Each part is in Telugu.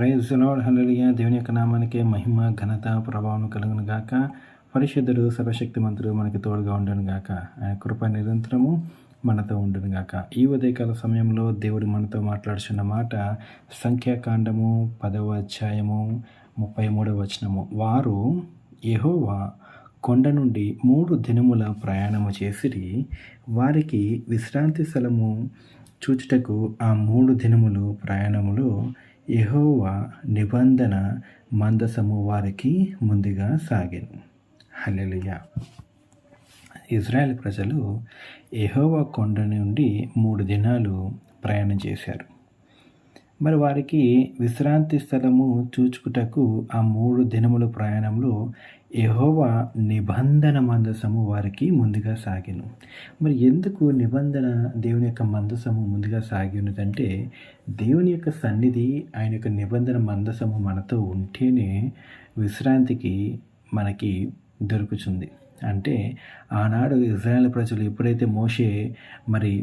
ప్రైజ్ ది లార్డ్, హల్లెలూయా. దేవుని యొక్క నామానికి మహిమ, ఘనత, ప్రభావం కలుగును గాక. పరిశుద్ధుడు, సర్వశక్తిమంతుడు మనకి తోడుగా ఉండును గాక. ఆయన కృప నిరంతరము మనతో ఉండును గాక. ఈ ఉదయకాల సమయంలో దేవుడు మనతో మాట్లాడుచున్న మాట సంఖ్యాకాండము 10వ అధ్యాయము 33వ వచనము. వారు యెహోవా కొండ నుండి 3 దినముల ప్రయాణము చేసిరి. వారికి విశ్రాంతి స్థలము చూచుటకు ఆ 3 దినములు ప్రయాణములో యెహోవా నిబంధన మందసము వారికి ముందుగా సాగెను. హల్లెలూయా. ఇజ్రాయెల్ ప్రజలు యెహోవా కొండ నుండి 3 దినాలు ప్రయాణం చేశారు. మరి వారికి విశ్రాంతి స్థలము చూచుకుటకు ఆ 3 దినముల ప్రయాణంలో యెహోవా నిబంధన మందసము వారికి ముందుగా సాగెను. మరి ఎందుకు నిబంధన దేవుని యొక్క మందసము ముందుగా సాగి ఉన్నదంటే, దేవుని యొక్క సన్నిధి, ఆయన యొక్క నిబంధన మందసము మనతో ఉంటేనే విశ్రాంతికి మనకి దొరుకుతుంది. అంటే ఆనాడు ఇజ్రాయేల్ ప్రజలు ఎప్పుడైతే మోషే మరి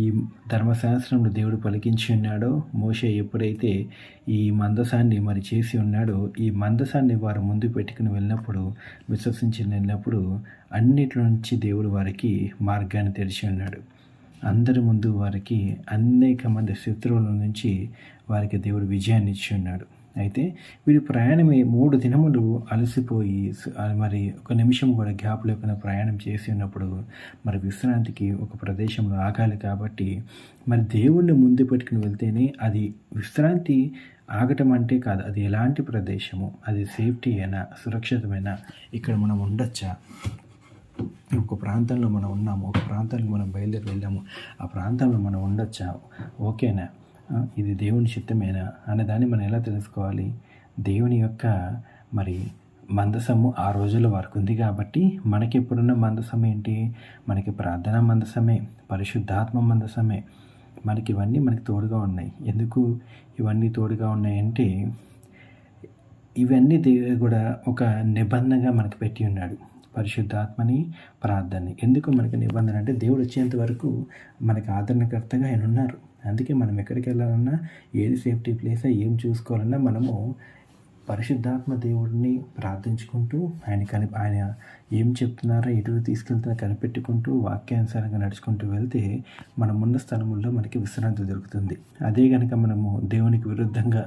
ఈ ధర్మశాస్త్రంలో దేవుడు పలికించి ఉన్నాడో, మోషే ఎప్పుడైతే ఈ మందసాన్ని మరి చేసి ఉన్నాడో, ఈ మందసాన్ని వారు ముందు పెట్టుకుని వెళ్ళినప్పుడు, విశ్వసించి వెళ్ళినప్పుడు అన్నిటి నుంచి దేవుడు వారికి మార్గాన్ని తెరిచి ఉన్నాడు. అందరి ముందు వారికి అనేక మంది శత్రువుల నుంచి వారికి దేవుడు విజయాన్ని ఇచ్చి ఉన్నాడు. అయితే వీరి ప్రయాణమే 3 దినములు అలసిపోయి మరి ఒక నిమిషం కూడా గ్యాప్ లేకుండా ప్రయాణం చేసి ఉన్నప్పుడు మరి విశ్రాంతికి ఒక ప్రదేశంలో ఆగాలి. కాబట్టి మరి దేవుణ్ణి ముందు పెట్టుకుని వెళ్తేనే అది విశ్రాంతి. ఆగటం అంటే కాదు, అది ఎలాంటి ప్రదేశము, అది సేఫ్టీ అయినా సురక్షితమైనా ఇక్కడ మనం ఉండొచ్చా, ఒక ప్రాంతంలో మనం ఉన్నాము, ఒక ప్రాంతానికి మనం బయలుదేరి వెళ్ళాము, ఆ ప్రాంతంలో మనం ఉండొచ్చా, ఓకేనా, ఇది దేవుని చిత్తమేనా అనేదాన్ని మనం ఎలా తెలుసుకోవాలి? దేవుని యొక్క మరి మందసము ఆ రోజుల్లో వారికి ఉంది కాబట్టి మనకి ఎప్పుడున్న మందసం ఏంటి? మనకి ప్రార్థనా మందసమే, పరిశుద్ధాత్మ మందసమే. మనకి ఇవన్నీ మనకి తోడుగా ఉన్నాయి. ఎందుకు ఇవన్నీ తోడుగా ఉన్నాయంటే, ఇవన్నీ దేవుడు కూడా ఒక నిబంధనగా మనకి పెట్టి ఉన్నాడు. పరిశుద్ధాత్మని, ప్రార్థనని. ఎందుకు మనకి నిబంధన అంటే, దేవుడు వచ్చేంత వరకు మనకి ఆదరణకర్తగా ఆయన ఉన్నారు. అందుకే మనం ఎక్కడికి వెళ్ళాలన్నా, ఏది సేఫ్టీ ప్లేసా, ఏం చూసుకోవాలన్నా మనము పరిశుద్ధాత్మ దేవుడిని ప్రార్థించుకుంటూ ఆయన ఏం చెప్తున్నారో, ఎటు తీసుకెళ్తున్నారో కనిపెట్టుకుంటూ వాక్యానుసారంగా నడుచుకుంటూ వెళ్తే మనం ఉన్న స్థలముల్లో మనకి విశ్రాంతి దొరుకుతుంది. అదే కనుక మనము దేవునికి విరుద్ధంగా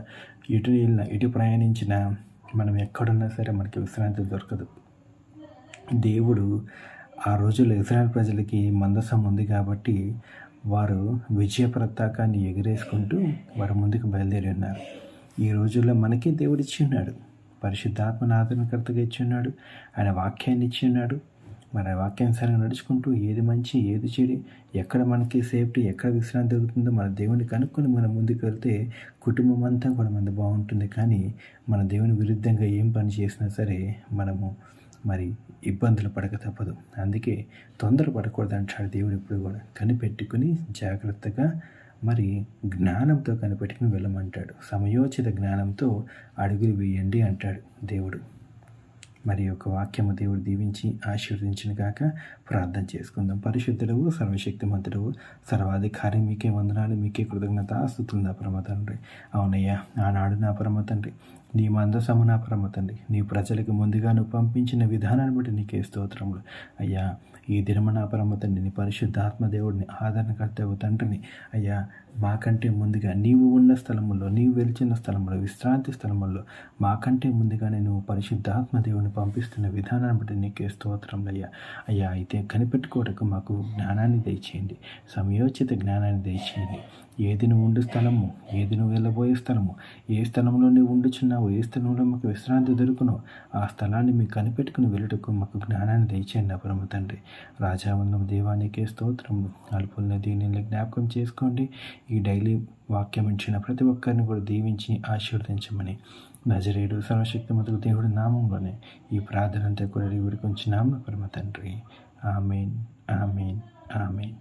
ఎటు వెళ్ళినా, ఎటు ప్రయాణించినా, మనం ఎక్కడున్నా సరే మనకి విశ్రాంతి దొరకదు. దేవుడు ఆ రోజుల్లో ఇజ్రాయెల్ ప్రజలకి మందసం ఉంది కాబట్టి వారు విజయ పతాకాన్ని ఎగిరేసుకుంటూ వారు ముందుకు బయలుదేరి ఉన్నారు. ఈ రోజుల్లో మనకి దేవుడు ఇచ్చి ఉన్నాడు, పరిశుద్ధాత్మను ఆదరణకర్తగా ఇచ్చి ఉన్నాడు, ఆయన వాక్యాన్ని ఇచ్చి ఉన్నాడు. మన వాక్యానుసారంగా నడుచుకుంటూ ఏది మంచి, ఏది చెడు, ఎక్కడ మనకి సేఫ్టీ, ఎక్కడ విశ్రాంతి దొరుకుతుందో మన దేవుని కనుక్కొని మనం ముందుకు వెళ్తే కుటుంబం అంతా కూడా మనది బాగుంటుంది. కానీ మన దేవుని విరుద్ధంగా ఏం పని చేసినా సరే మనము మరి ఇబ్బందులు పడక తప్పదు. అందుకే తొందరపడకూడదు అంటాడు దేవుడు. ఇప్పుడు కూడా కనిపెట్టుకుని జాగ్రత్తగా మరి జ్ఞానంతో కనిపెట్టుకుని వెళ్ళమంటాడు. సమయోచిత జ్ఞానంతో అడుగులు వేయండి అంటాడు దేవుడు. మరి యొక్క వాక్యము దేవుడు దీవించి ఆశీర్వదించిన కాక ప్రార్థన చేసుకుందాం. పరిశుద్ధుడవు, సర్వశక్తిమంతుడు, సర్వాధికారి, మీకే వందనాలు, మీకే కృతజ్ఞత స్తుతులు నా పరమ తండ్రి. అవునయ్యా, ఆనాడు నా పరమ తండ్రి, నీ మందసము నా పరమ తండ్రి, నీ ప్రజలకు ముందుగా నువ్వు పంపించిన విధానాన్ని బట్టి నీకే స్తోత్రములు అయ్యా. ఈ దినము నా పరమ తండ్రి, నీ పరిశుద్ధాత్మ దేవుడిని, ఆదరణకర్తవు తండ్రిని అయ్యా, మాకంటే ముందుగా నీవు ఉన్న స్థలముల్లో, నీవు వెలిచిన స్థలంలో, విశ్రాంతి స్థలముల్లో మాకంటే ముందుగానే నువ్వు పరిశుద్ధాత్మ దేవుని పంపిస్తున్న విధానాన్ని బట్టి నీకే స్తోత్రములు అయ్యా. అయ్యా, అయితే కనిపెట్టుకోవటకు మాకు జ్ఞానాన్ని దయచేయండి, సమయోచిత జ్ఞానాన్ని దయచేయండి. ఏది నువ్వు ఉండు స్థలము, ఏది నువ్వు వెళ్ళబోయే స్థలము, ఏ స్థలంలో నువ్వు ఉండుచున్నావు, ఏ స్థలంలో మాకు విశ్రాంతి దొరుకునో ఆ స్థలాన్ని మీకు కనిపెట్టుకుని వెళ్ళటకు మాకు జ్ఞానాన్ని దయచేయండి నా పరమ తండ్రి. రాజావందం దేవానికే స్తోత్రములు. అల్పుల్ని దీనిని జ్ఞాపకం చేసుకోండి. ఈ డైలీ వాక్యం ఇచ్చిన ప్రతి ఒక్కరిని కూడా దీవించి ఆశీర్వదించమని నజరేయుడు సర్వశక్తిమంతుడు దేవుడి నామంలోనే ఈ ప్రార్థన అంతా కూడా విడికొంచున్నాము పరమ తండ్రి. ఆమేన్, ఆమేన్, ఆమేన్.